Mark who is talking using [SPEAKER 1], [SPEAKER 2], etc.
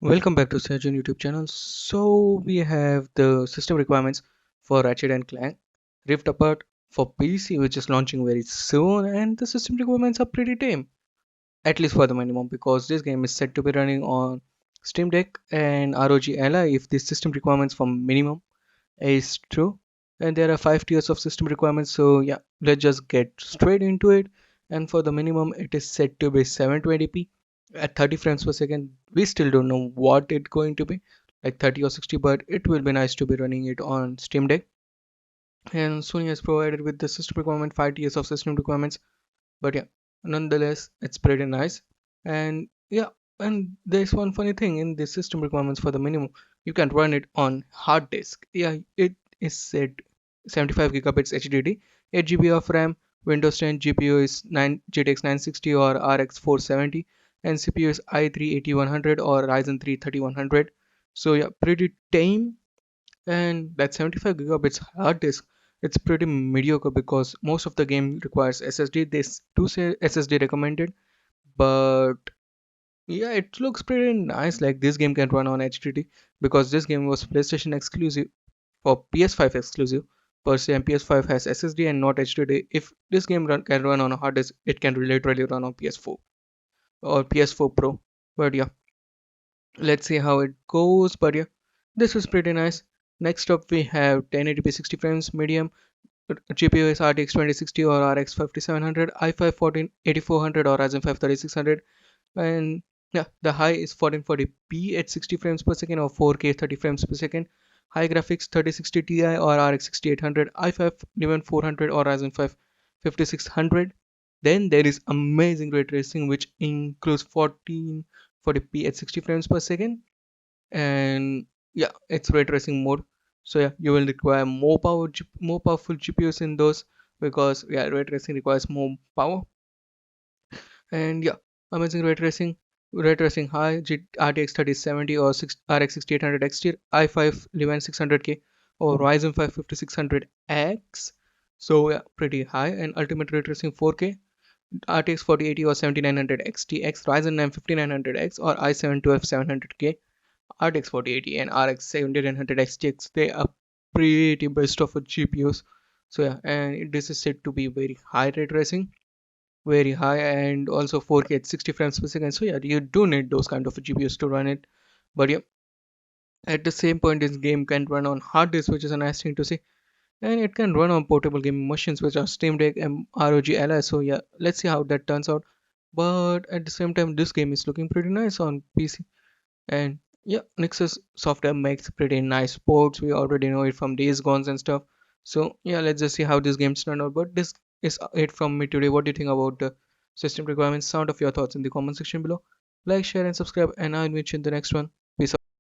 [SPEAKER 1] Welcome back to Surgeon YouTube channel. So we have the system requirements for Ratchet and Clank Rift Apart for PC, which is launching very soon, and the system requirements are pretty tame, at least for the minimum, because this game is set to be running on Steam Deck and ROG Ally if the system requirements for minimum is true. And there are 5 tiers of system requirements, so yeah, let's just get straight into it. And for the minimum, it is set to be 720p at 30 frames per second. We still don't know what it's going to be, like 30 or 60, but it will be nice to be running it on Steam Deck. And Sony has provided with the system requirement 5 tiers of system requirements, but yeah, nonetheless it's pretty nice. And yeah, and there's one funny thing in the system requirements for the minimum. You can run it on hard disk. Yeah, it is set 75 gigabits HDD, 8 GB of RAM, Windows 10, GPU is 9 GTX 960 or RX 470, and CPU is i3 8100 or Ryzen 3 3100. So yeah, pretty tame. And that 75 gigabytes hard disk, it's pretty mediocre because most of the game requires SSD. They do say SSD recommended, but yeah, it looks pretty nice. Like this game can run on HDD because this game was PlayStation exclusive or PS5 exclusive per se, and PS5 has SSD and not HDD. If this game can run on a hard disk, it can literally run on PS4 or PS4 Pro. But yeah, let's see how it goes. But yeah, this was pretty nice. Next up we have 1080p 60 frames medium. GPU is RTX 2060 or RX 5700, i5 8400 or Ryzen 5 3600, and yeah, the high is 1440p at 60 frames per second or 4K 30 frames per second. High graphics 3060 Ti or RX 6800, i5 400 or Ryzen 5 5600. Then there is amazing ray tracing, which includes 1440p at 60 frames per second, and yeah, it's ray tracing mode. So yeah, you will require more powerful GPUs in those, because yeah, ray tracing requires more power. And yeah, amazing ray tracing high RTX 3070 or RX 6800 XT, i5 11600K or Ryzen 5 5600X. So yeah, pretty high. And ultimate ray tracing 4K, RTX 4080 or 7900 XTX, Ryzen 9 5900X or i7 12700K, RTX 4080 and RX 7900 XTX. They are pretty best of GPUs. So yeah, and this is said to be very high ray tracing, very high, and also 4K at 60 frames per second. So yeah, you do need those kind of GPUs to run it. But yeah, at the same point, this game can run on hard disk, which is a nice thing to see, and it can run on portable gaming machines, which are Steam Deck and ROG Ally. So yeah, let's see how that turns out. But at the same time, this game is looking pretty nice on PC. And yeah, Nexus software makes pretty nice ports. We already know it from Days Gone and stuff. So yeah, let's just see how this game's turned out. But this is it from me today. What do you think about the system requirements? Sound of your thoughts in the comment section below. Like, share, and subscribe, and I'll meet you in the next one. Peace out.